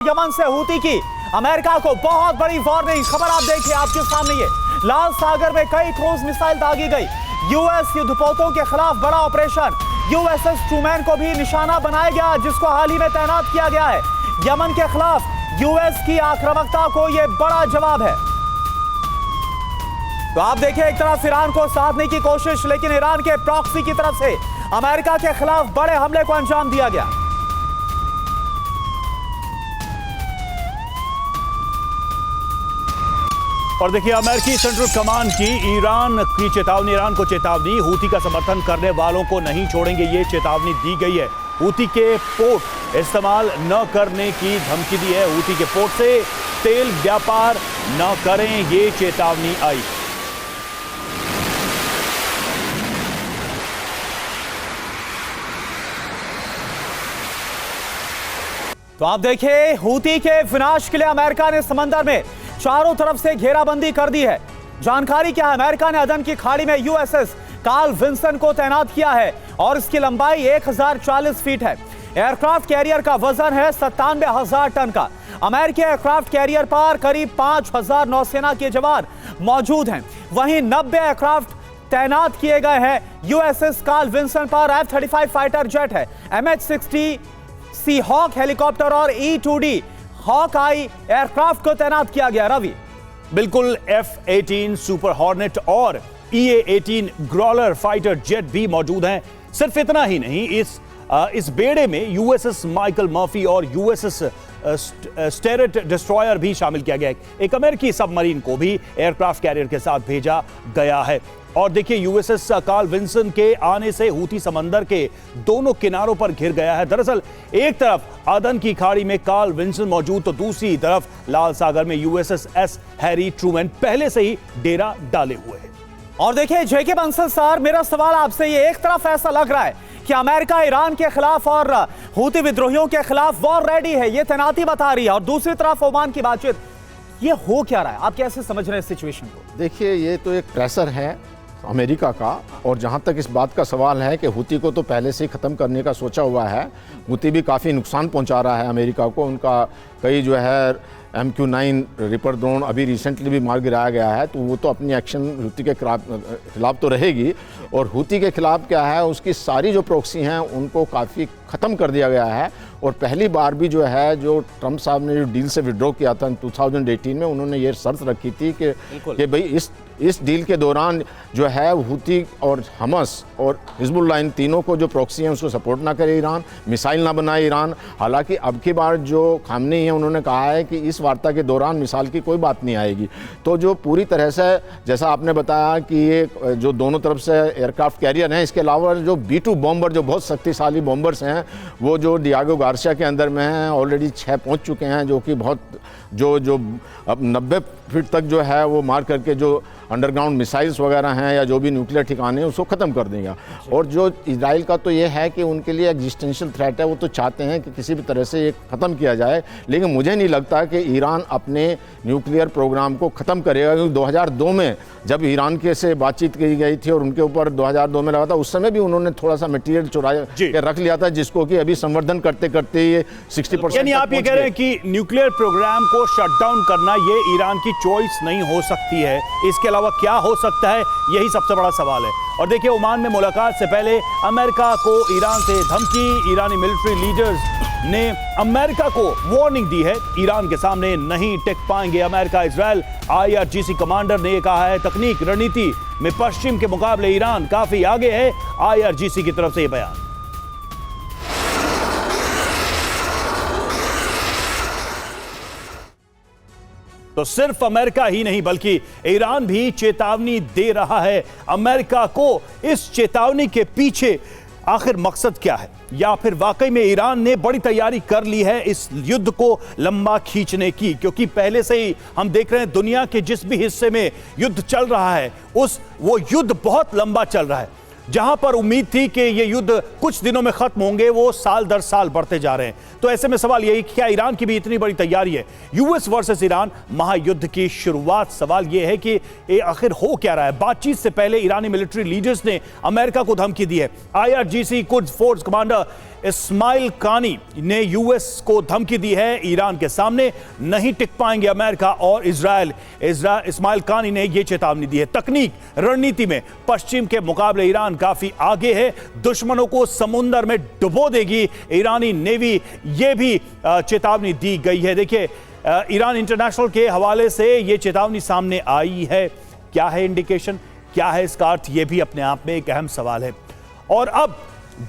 Yemen से Houthi की America को बहुत बड़ी वार्निंग। खबर आप देखिए आपके सामने, ये लाल सागर में कई क्रूज मिसाइल दागी गई। यूएस युद्धपोतों के खिलाफ बड़ा ऑपरेशन। यूएसएस ट्रूमैन को भी निशाना बनाया गया, जिसको हाल ही में तैनात किया गया है। यमन के खिलाफ यूएस की आक्रामकता को यह बड़ा जवाब है। तो आप देखिए, एक तरफ ईरान को साधने की कोशिश, लेकिन ईरान के प्रॉक्सी की तरफ से अमेरिका के खिलाफ बड़े हमले को अंजाम दिया गया। और देखिए, अमेरिकी सेंट्रल कमांड की ईरान को चेतावनी। हूती का समर्थन करने वालों को नहीं छोड़ेंगे, ये चेतावनी दी गई है। हूती के पोर्ट इस्तेमाल न करने की धमकी दी है। हूती के पोर्ट से तेल व्यापार न करें, ये चेतावनी आई। तो आप देखिए, हूती के विनाश के लिए अमेरिका ने समंदर में चारों तरफ से घेराबंदी कर दी है। जानकारी क्या है? अमेरिका ने अदन की खाड़ी में यूएसएस कार्ल विंसन को तैनात किया है और इसकी लंबाई 1040 फीट है। एयरक्राफ्ट कैरियर का वजन है 97,000 टन का। अमेरिकी एयरक्राफ्ट कैरियर पर करीब 5,000 नौसेना के जवान मौजूद हैं। वहीं 90 एयरक्राफ्ट तैनात किए गए हैं। यूएसएस कार्ल विंसन पर F-35 फाइटर जेट है, MH-60 सी हॉक हेलीकॉप्टर और E-2D हॉक आई एयरक्राफ्ट को तैनात किया गया। रवि, बिल्कुल, F-18 सुपर हॉर्नेट और EA-18 ग्रॉलर फाइटर जेट भी मौजूद हैं। सिर्फ इतना ही नहीं, इस बेड़े में यूएसएस माइकल मर्फी और यूएसएस स्टेरेट डिस्ट्रॉयर भी शामिल किया गया है। एक अमेरिकी सबमरीन को भी एयरक्राफ्ट कैरियर के साथ भेजा गया है। और देखिए, यूएसएस कार्ल विंसन के आने से हूती समंदर के दोनों किनारों पर घिर गया है। दरअसल एक तरफ अदन की खाड़ी में कार्ल विंसन मौजूद, तो दूसरी तरफ लाल सागर में यूएसएस हैरी ट्रूमैन पहले से ही डेरा डाले हुए हैं। और देखिए जेके बंसल सर, मेरा सवाल आपसे ये, एक तरफ ऐसा लग रहा है कि अमेरिका ईरान के खिलाफ और हूती विद्रोहियों के खिलाफ वॉर रेडी है, ये तैनाती बता रही है, और दूसरी तरफ ओमान की बातचीत। ये हो क्या रहा है? आप कैसे समझ रहे हैं सिचुएशन को? देखिए, ये तो एक प्रेशर है अमेरिका का, और जहाँ तक इस बात का सवाल है कि हूती को तो पहले से ही ख़त्म करने का सोचा हुआ है। हूती भी काफ़ी नुकसान पहुँचा रहा है अमेरिका को। उनका कई जो है MQ-9 रिपर ड्रोन अभी रिसेंटली भी मार गिराया गया है, तो वो तो अपनी एक्शन हूती के खिलाफ तो रहेगी। और हूती के खिलाफ क्या है, उसकी सारी जो प्रॉक्सी हैं उनको काफ़ी ख़त्म कर दिया गया है। और पहली बार भी जो है, जो ट्रंप साहब ने जो डील से विड्रॉ किया था 2018 में, उन्होंने ये शर्त रखी थी कि भाई इस डील के दौरान जो है हूती और हमस और हिजबुल्लाह, इन तीनों को जो प्रॉक्सी हैं उसको सपोर्ट ना करे ईरान, मिसाइल ना बनाए ईरान। हालांकि अब की बार जो खामनेई है, उन्होंने कहा है कि इस वार्ता के दौरान मिसाइल की कोई बात नहीं आएगी। तो जो पूरी तरह से, जैसा आपने बताया कि ये जो दोनों तरफ से एयरक्राफ्ट कैरियर हैं, इसके अलावा जो B-2 बॉम्बर, जो बहुत शक्तिशाली बॉम्बर्स हैं, वो जो डियागो गार्सिया के अंदर में हैं, ऑलरेडी 6 पहुंच चुके हैं, जो कि बहुत जो अब 90 फीट तक जो है वो मार करके जो अंडरग्राउंड मिसाइल्स वगैरह हैं या जो भी न्यूक्लियर ठिकाने हैं उसको ख़त्म कर देगा। और जो इजराइल का तो ये है कि उनके लिए एग्जिस्टेंशियल थ्रेट है, वो तो चाहते हैं कि किसी भी तरह से ये ख़त्म किया जाए। लेकिन मुझे नहीं लगता कि ईरान अपने न्यूक्लियर प्रोग्राम को ख़त्म करेगा, क्योंकि 2002 में जब ईरान के से बातचीत की गई थी और उनके ऊपर 2002 में लगा था, उस समय भी उन्होंने थोड़ा सा मटेरियल चुरा के रख लिया था, जिसको कि अभी संवर्धन करते करते ये 60%। यानी आप ये कह रहे हैं कि न्यूक्लियर प्रोग्राम को शट डाउन करना ये ईरान की चॉइस नहीं हो सकती है, इसके अलावा क्या हो सकता है, यही सबसे बड़ा सवाल है। और देखिए, ओमान में मुलाकात से पहले अमेरिका को ईरान से धमकी। ईरानी मिलिट्री लीडर्स ने अमेरिका को वार्निंग दी है, ईरान के सामने नहीं टिक पाएंगे अमेरिका इजराइल। IRGC कमांडर ने कहा है, तकनीक रणनीति में पश्चिम के मुकाबले ईरान काफी आगे है। IRGC की तरफ से यह बयान। तो सिर्फ अमेरिका ही नहीं, बल्कि ईरान भी चेतावनी दे रहा है अमेरिका को। इस चेतावनी के पीछे आखिर मकसद क्या है, या फिर वाकई में ईरान ने बड़ी तैयारी कर ली है इस युद्ध को लंबा खींचने की? क्योंकि पहले से ही हम देख रहे हैं दुनिया के जिस भी हिस्से में युद्ध चल रहा है, वो युद्ध बहुत लंबा चल रहा है। जहां पर उम्मीद थी कि ये युद्ध कुछ दिनों में खत्म होंगे, वो साल दर साल बढ़ते जा रहे हैं। तो ऐसे में सवाल यही कि क्या ईरान की भी इतनी बड़ी तैयारी है? यूएस वर्सेस ईरान महायुद्ध की शुरुआत। सवाल यह है कि आखिर हो क्या रहा है? बातचीत से पहले ईरानी मिलिट्री लीडर्स ने अमेरिका को धमकी दी है। IRGC Quds force commander Ismail Qaani ने यूएस को धमकी दी है, ईरान के सामने नहीं टिक पाएंगे अमेरिका और इजराइल। इस्माइल कानी ने यह चेतावनी दी है। तकनीक रणनीति में पश्चिम के मुकाबले ईरान काफी आगे है, दुश्मनों को समुद्र में डुबो देगी ईरानी नेवी, यह भी चेतावनी दी गई है। देखिए, ईरान इंटरनेशनल के हवाले से यह चेतावनी सामने आई है। क्या है इंडिकेशन, क्या है इसका अर्थ, यह भी अपने आप में एक अहम सवाल है। और अब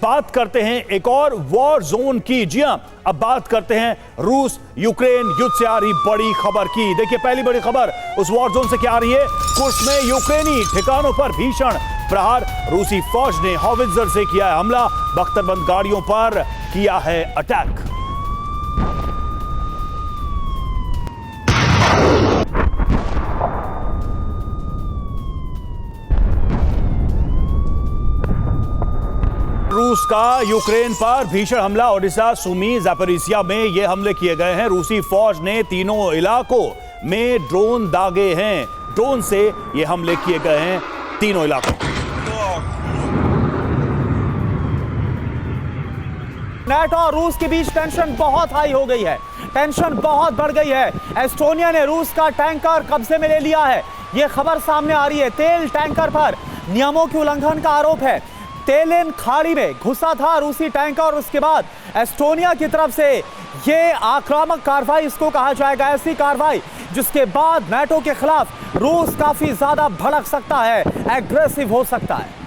बात करते हैं एक और वॉर जोन की। जी हां, अब बात करते हैं रूस यूक्रेन युद्ध से आ रही बड़ी खबर की। देखिए, पहली बड़ी खबर उस वॉर जोन से क्या आ रही है। कुर्स्क में यूक्रेनी ठिकानों पर भीषण प्रहार, रूसी फौज ने हॉवित्जर से किया है हमला, बख्तरबंद गाड़ियों पर किया है अटैक। रूस का यूक्रेन पर भीषण हमला, ओडिशा, सुमी, ज़ापोरिज़िया में ये हमले किए गए हैं। रूसी फौज ने तीनों इलाकों में ड्रोन दागे हैं, ड्रोन से ये हमले किए गए हैं तीनों इलाकों। नाटो और रूस के बीच टेंशन बहुत हाई हो गई है, टेंशन बहुत बढ़ गई है। एस्टोनिया ने रूस का टैंकर कब्जे में ले लिया है, यह खबर सामने आ रही है। तेल टैंकर पर नियमों के उल्लंघन का आरोप है। तेलिन खाड़ी में घुसा था रूसी टैंकर और उसके बाद एस्टोनिया की तरफ से यह आक्रामक कार्रवाई इसको कहा जाएगा, ऐसी कार्रवाई जिसके बाद नाटो के खिलाफ रूस काफी ज्यादा भड़क सकता है, एग्रेसिव हो सकता है।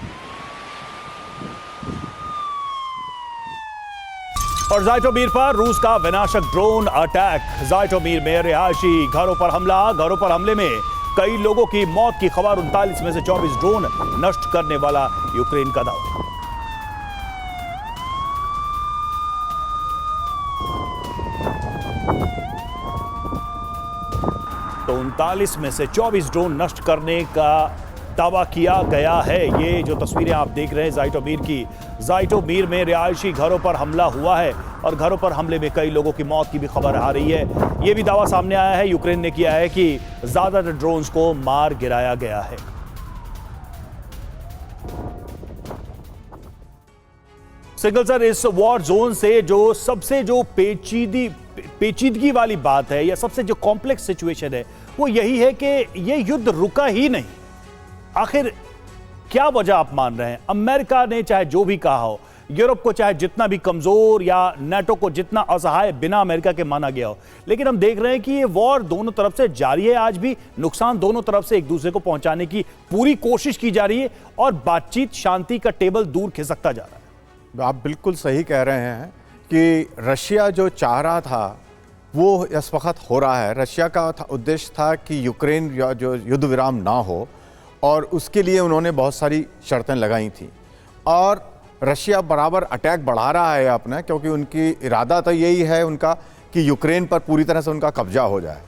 और ज़ाइटोमीर पर रूस का विनाशक ड्रोन अटैक। ज़ाइटोमीर में रिहायशी घरों पर हमला, घरों पर हमले में कई लोगों की मौत की खबर। 39 में से 24 ड्रोन नष्ट करने वाला यूक्रेन का दावा। तो 39 में से 24 ड्रोन नष्ट करने का दावा किया गया है। ये जो तस्वीरें आप देख रहे हैं ज़ाइटोमीर की, ज़ाइटोमीर में रिहायशी घरों पर हमला हुआ है और घरों पर हमले में कई लोगों की मौत की भी खबर आ रही है। ये भी दावा सामने आया है, यूक्रेन ने किया है कि ज्यादातर ड्रोन्स को मार गिराया गया है। सिंगल सर, इस वॉर जोन से जो सबसे जो पेचीदगी वाली बात है या सबसे जो कॉम्प्लेक्स सिचुएशन है वो यही है कि ये युद्ध रुका ही नहीं। आखिर क्या वजह आप मान रहे हैं? अमेरिका ने चाहे जो भी कहा हो, यूरोप को चाहे जितना भी कमजोर या नाटो को जितना असहाय बिना अमेरिका के माना गया हो, लेकिन हम देख रहे हैं कि ये वॉर दोनों तरफ से जारी है। आज भी नुकसान दोनों तरफ से एक दूसरे को पहुंचाने की पूरी कोशिश की जा रही है और बातचीत, शांति का टेबल दूर खिसकता जा रहा है। आप बिल्कुल सही कह रहे हैं कि रशिया जो चाह रहा था वो इस वक्त हो रहा है। रशिया का उद्देश्य था कि यूक्रेन जो युद्ध विराम ना हो और उसके लिए उन्होंने बहुत सारी शर्तें लगाई थी और रशिया बराबर अटैक बढ़ा रहा है अपना, क्योंकि उनकी इरादा तो यही है उनका कि यूक्रेन पर पूरी तरह से उनका कब्जा हो जाए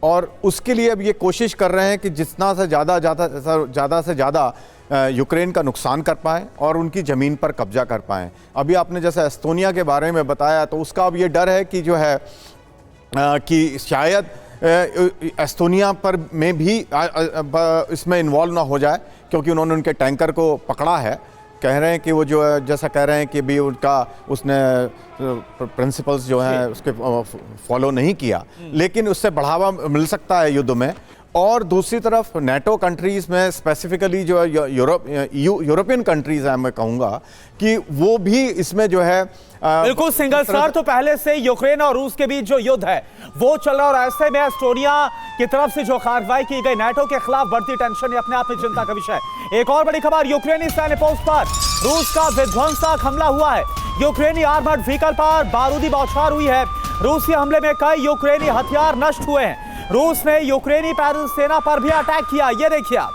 और उसके लिए अब ये कोशिश कर रहे हैं कि जितना से ज़्यादा यूक्रेन का नुकसान कर पाएँ और उनकी ज़मीन पर कब्जा कर पाएँ। अभी आपने जैसे एस्टोनिया के बारे में बताया तो उसका अब ये डर है कि जो है कि शायद एस्टोनिया पर में भी इसमें इन्वॉल्व ना हो जाए, क्योंकि उन्होंने उनके टैंकर को पकड़ा है। कह रहे हैं कि वो जो है जैसा कह रहे हैं कि भी उनका उसने प्रिंसिपल्स जो हैं उसके फॉलो नहीं किया, लेकिन उससे बढ़ावा मिल सकता है युद्ध में। और दूसरी तरफ नाटो कंट्रीज़ में स्पेसिफिकली जो यूरोपियन कंट्रीज़ हैं, मैं कहूँगा कि वो भी इसमें जो है बिल्कुल सिंगल सर। तो पहले से यूक्रेन और रूस के बीच जो युद्ध है वो चल रहा है और ऐसे में एस्टोनिया की तरफ से जो कार्रवाई की गई नाटो के खिलाफ बढ़ती टेंशन ये अपने आप में चिंता का विषय है। एक और बड़ी खबर, यूक्रेनी सैन्य पोस्ट पर रूस का विध्वंसक हमला हुआ है। यूक्रेनी आर्मर्ड व्हीकल पर बारूदी बौछार हुई है। रूसी हमले में कई यूक्रेनी हथियार नष्ट हुए हैं। रूस ने यूक्रेनी पैदल सेना पर भी अटैक किया, ये देखिए आप।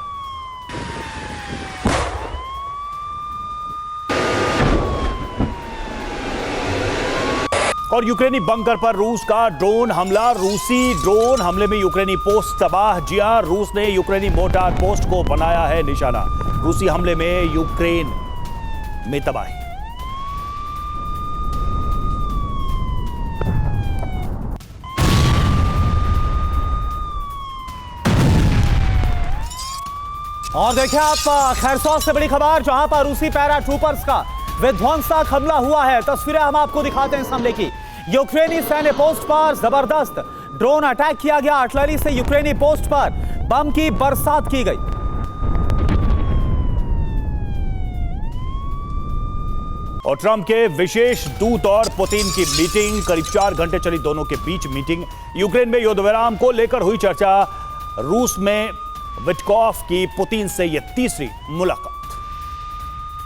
और यूक्रेनी बंकर पर रूस का ड्रोन हमला, रूसी ड्रोन हमले में यूक्रेनी पोस्ट तबाह। जी हां, रूस ने यूक्रेनी मोटार पोस्ट को बनाया है निशाना। रूसी हमले में यूक्रेन में तबाही। और देखिए आप खैरसौस से बड़ी खबर, जहां पर रूसी पैरा ट्रूपर्स का विध्वंसक हमला हुआ है। तस्वीरें हम आपको दिखाते हैं इस हमले की। यूक्रेनी सैन्य पोस्ट पर जबरदस्त ड्रोन अटैक किया गया। आर्टिलरी से यूक्रेनी पोस्ट पर बम की बरसात की गई। और ट्रंप के विशेष दूत और पुतिन की मीटिंग, करीब 4 घंटे चली दोनों के बीच मीटिंग। यूक्रेन में युद्ध विराम को लेकर हुई चर्चा। रूस में विटकॉफ की पुतिन से यह तीसरी मुलाकात।